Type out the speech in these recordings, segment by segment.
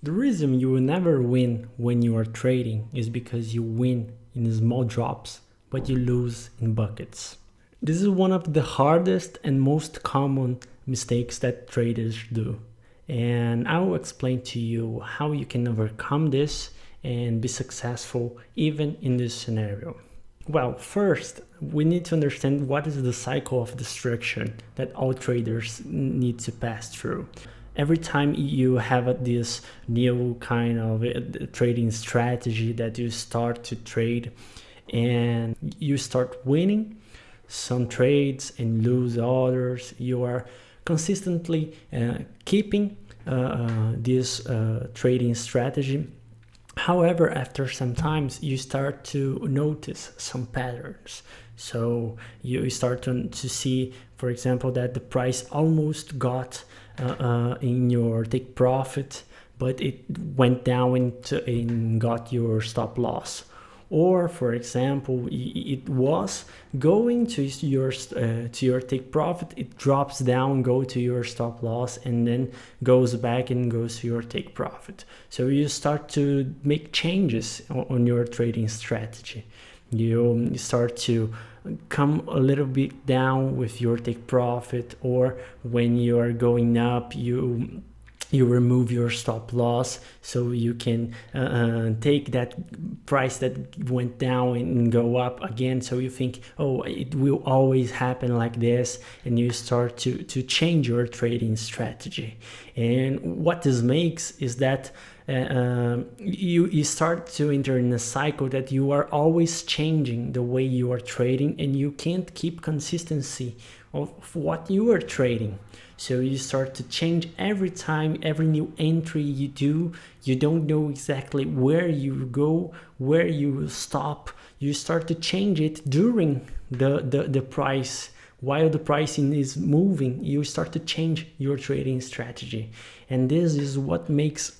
The reason you will never win when you are trading is because you win in small drops, but you lose in buckets. This is one of the hardest and most common mistakes that traders do. And I will explain to you how you can overcome this and be successful even in this scenario. Well, first, we need to understand what is the cycle of destruction that all traders need to pass through. Every time you have this new kind of trading strategy that you start to trade and you start winning some trades and lose others, you are consistently keeping this trading strategy. However, after some times, you start to notice some patterns. So you start to see, for example, that the price almost got in your take profit, but it went down and got your stop loss. Or, for example, it was going to your take profit, it drops down, go to your stop loss, and then goes back and goes to your take profit. So you start to make changes on your trading strategy. You start to come a little bit down with your take profit, or when you are going up, you remove your stop loss so you can take that price that went down and go up again. So you think, oh, it will always happen like this, and you start to change your trading strategy. And what this makes is that you start to enter in a cycle that you are always changing the way you are trading, and you can't keep consistency of what you are trading. So you start to change every time, every new entry you do. You don't know exactly where you go, where you will stop. You start to change it during the price. While the pricing is moving, you start to change your trading strategy. And this is what makes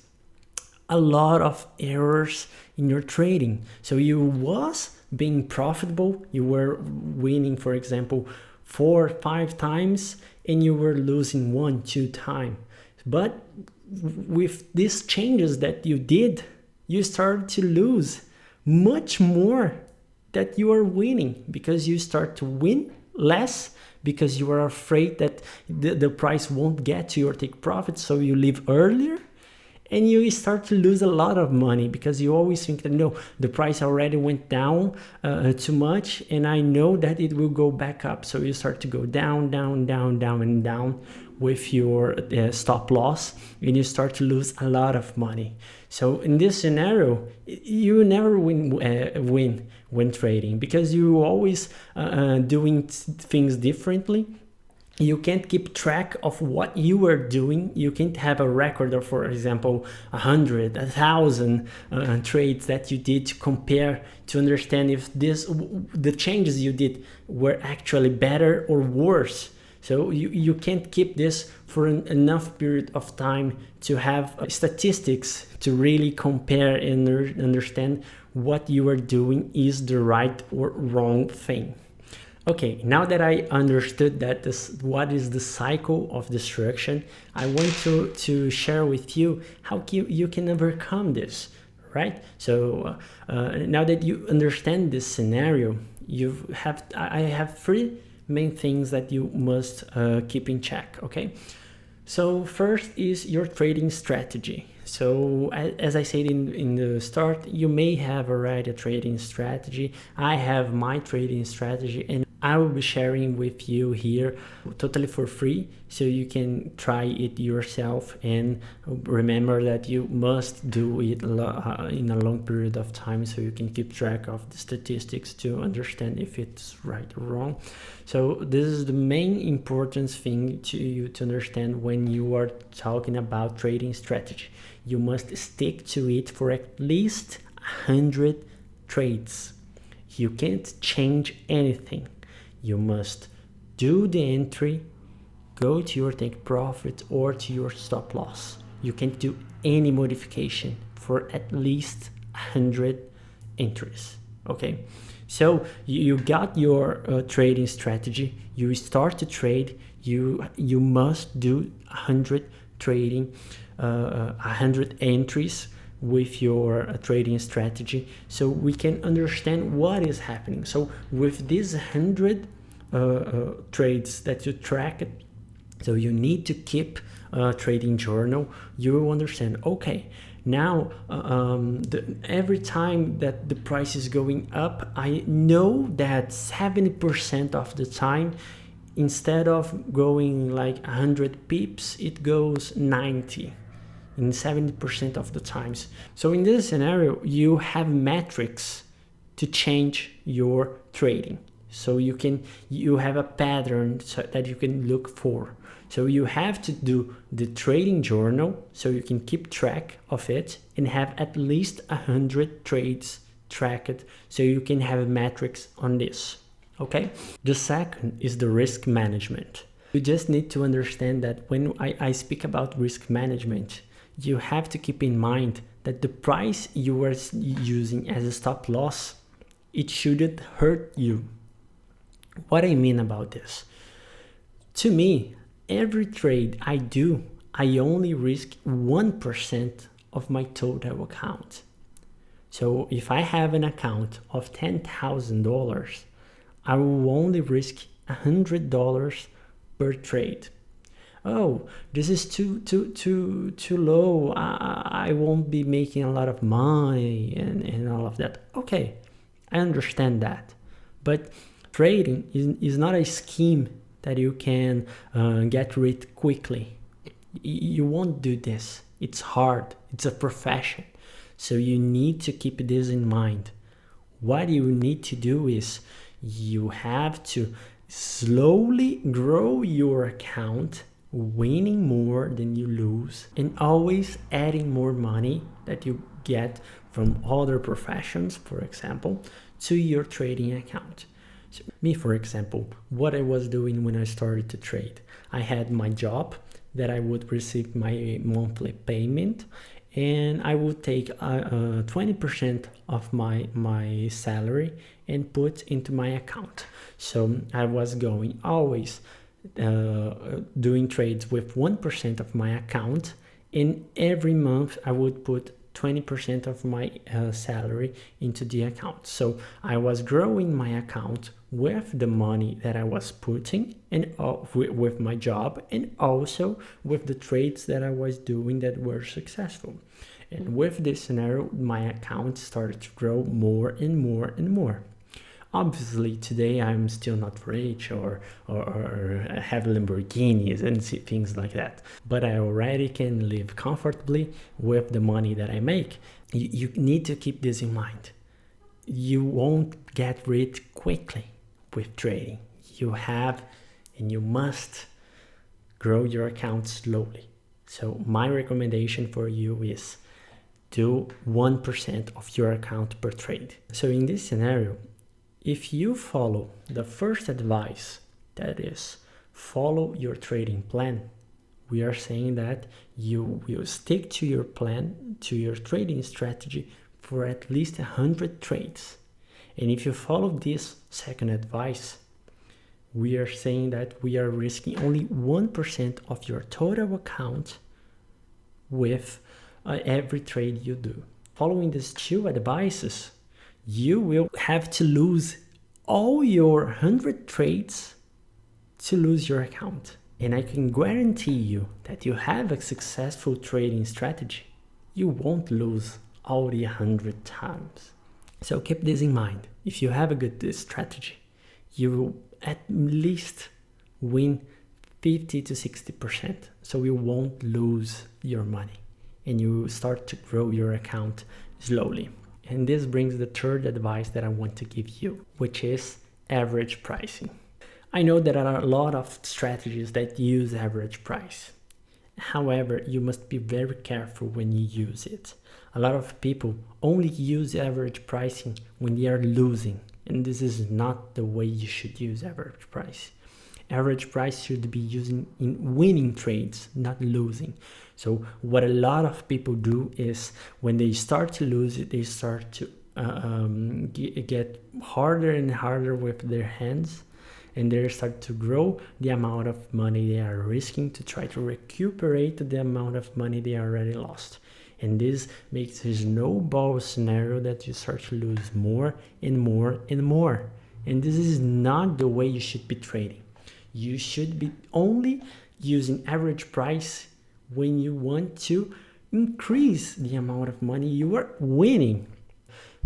a lot of errors in your trading. So you was being profitable, you were winning, for example, 4 or 5 times, and you were losing 1, 2 times. But with these changes that you did, you started to lose much more that you are winning, because you start to win less because you are afraid that the price won't get to your take profit, so you leave earlier. And you start to lose a lot of money because you always think that, no, the price already went down too much, and I know that it will go back up. So you start to go down, down, down, down, and down with your stop loss, and you start to lose a lot of money. So in this scenario, you never win when trading, because you always doing things differently. You can't keep track of what you are doing. You can't have a record of, for example, 100, 1,000 trades that you did to compare, to understand if the changes you did were actually better or worse. So you can't keep this for enough period of time to have statistics to really compare and understand what you are doing is the right or wrong thing. Okay, now that I understood that what is the cycle of destruction, I want to share with you how you can overcome this, right? So now that you understand this scenario, I have 3 main things that you must keep in check, okay? So first is your trading strategy. So as I said in the start, you may have already a trading strategy. I have my trading strategy, and I will be sharing with you here totally for free, so you can try it yourself. And remember that you must do it in a long period of time, so you can keep track of the statistics to understand if it's right or wrong. So this is the main important thing to you to understand when you are talking about trading strategy. You must stick to it for at least 100 trades. You can't change anything. You must do the entry, go to your take profit or to your stop loss. You can't do any modification for at least 100 entries. Okay, so you got your trading strategy. You start to trade. You must do 100 trading 100 entries with your trading strategy, so we can understand what is happening. So with these 100 trades that you track, so you need to keep a trading journal. You will understand, okay, now every time that the price is going up, I know that 70% of the time, instead of going like 100 pips, it goes 90 in 70% of the times. So in this scenario, you have metrics to change your trading. So you have a pattern that you can look for. So you have to do the trading journal so you can keep track of it and have at least 100 trades tracked so you can have metrics on this. Okay? The second is the risk management. You just need to understand that when I speak about risk management, you have to keep in mind that the price you are using as a stop loss, it shouldn't hurt you. What I mean about this? To me, every trade I do, I only risk 1% of my total account. So if I have an account of $10,000, I will only risk $100 per trade. Oh, this is too low. I won't be making a lot of money and all of that. Okay, I understand that. But trading is not a scheme that you can get rid quickly. You won't do this. It's hard. It's a profession. So you need to keep this in mind. What you need to do is you have to slowly grow your account, winning more than you lose, and always adding more money that you get from other professions, for example, to your trading account. So me, for example, what I was doing when I started to trade, I had my job that I would receive my monthly payment, and I would take 20% of my salary and put into my account. So I was going always doing trades with 1% of my account, and every month I would put 20% of my salary into the account. So I was growing my account with the money that I was putting and with my job, and also with the trades that I was doing that were successful. And with this scenario, my account started to grow more and more and more. Obviously, today I'm still not rich or have Lamborghinis and things like that. But I already can live comfortably with the money that I make. You need to keep this in mind. You won't get rich quickly with trading. You have and you must grow your account slowly. So my recommendation for you is do 1% of your account per trade. So in this scenario, if you follow the first advice, that is, follow your trading plan, we are saying that you will stick to your plan, to your trading strategy for at least 100 trades. And if you follow this second advice, we are saying that we are risking only 1% of your total account with every trade you do. Following these two advices, you will have to lose all your 100 trades to lose your account. And I can guarantee you that you have a successful trading strategy, you won't lose all the 100 times. So keep this in mind. If you have a good strategy, you will at least win 50 to 60%. So you won't lose your money and you will start to grow your account slowly. And this brings the third advice that I want to give you, which is average pricing. I know there are a lot of strategies that use average price. However, you must be very careful when you use it. A lot of people only use average pricing when they are losing, and this is not the way you should use average price. Average price should be used in winning trades, not losing. So what a lot of people do is when they start to lose it, they start to get harder and harder with their hands, and they start to grow the amount of money they are risking to try to recuperate the amount of money they already lost. And this makes a snowball scenario that you start to lose more and more and more. And this is not the way you should be trading. You should be only using average price when you want to increase the amount of money you are winning.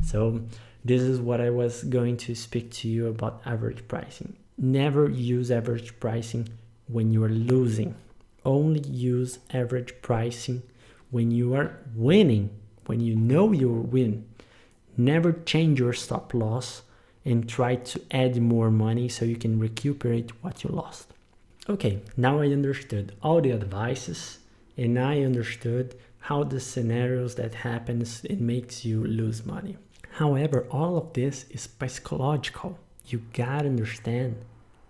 So this is what I was going to speak to you about average pricing. Never use average pricing when you are losing. Only use average pricing when you are winning, when you know you'll win. Never change your stop loss and try to add more money so you can recuperate what you lost. Okay, now I understood all the advices, and I understood how the scenarios that happens it makes you lose money. However, all of this is psychological. You gotta understand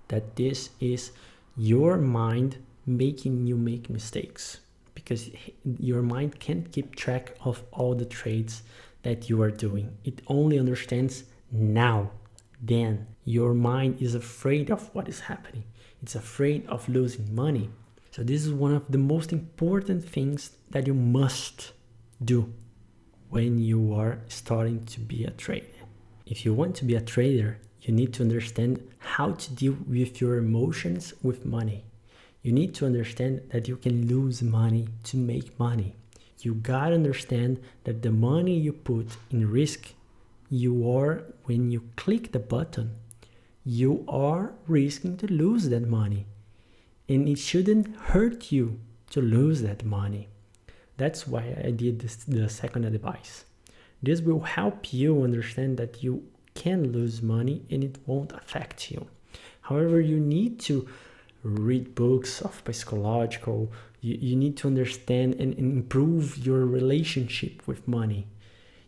that this is your mind making you make mistakes, because your mind can't keep track of all the trades that you are doing. It only understands now. Then your mind is afraid of what is happening. It's afraid of losing money. So this is one of the most important things that you must do when you are starting to be a trader. If you want to be a trader, you need to understand how to deal with your emotions with money. You need to understand that you can lose money to make money. You gotta understand that the money you put in risk, when you click the button, you are risking to lose that money. And it shouldn't hurt you to lose that money. That's why I did the second advice. This will help you understand that you can lose money and it won't affect you. However, you need to read books of psychological. You need to understand and improve your relationship with money.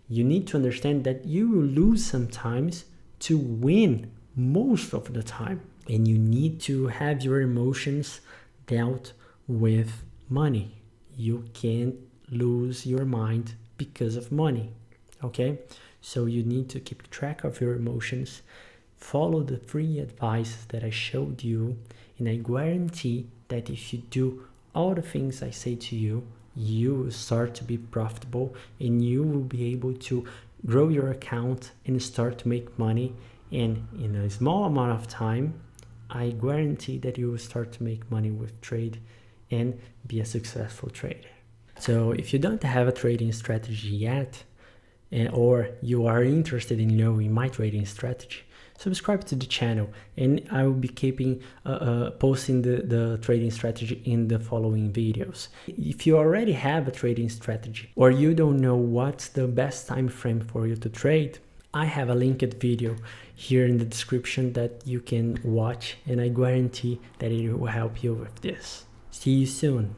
You need to understand that you will lose sometimes to win most of the time. And you need to have your emotions dealt with money. You can't lose your mind because of money. Okay? So you need to keep track of your emotions. Follow the 3 advices that I showed you. And I guarantee that if you do all the things I say to you, you will start to be profitable and you will be able to grow your account and start to make money. And in a small amount of time, I guarantee that you will start to make money with trade and be a successful trader. So if you don't have a trading strategy yet, or you are interested in knowing my trading strategy, subscribe to the channel and I will be keeping posting the trading strategy in the following videos. If you already have a trading strategy or you don't know what's the best time frame for you to trade, I have a linked video here in the description that you can watch, and I guarantee that it will help you with this. See you soon.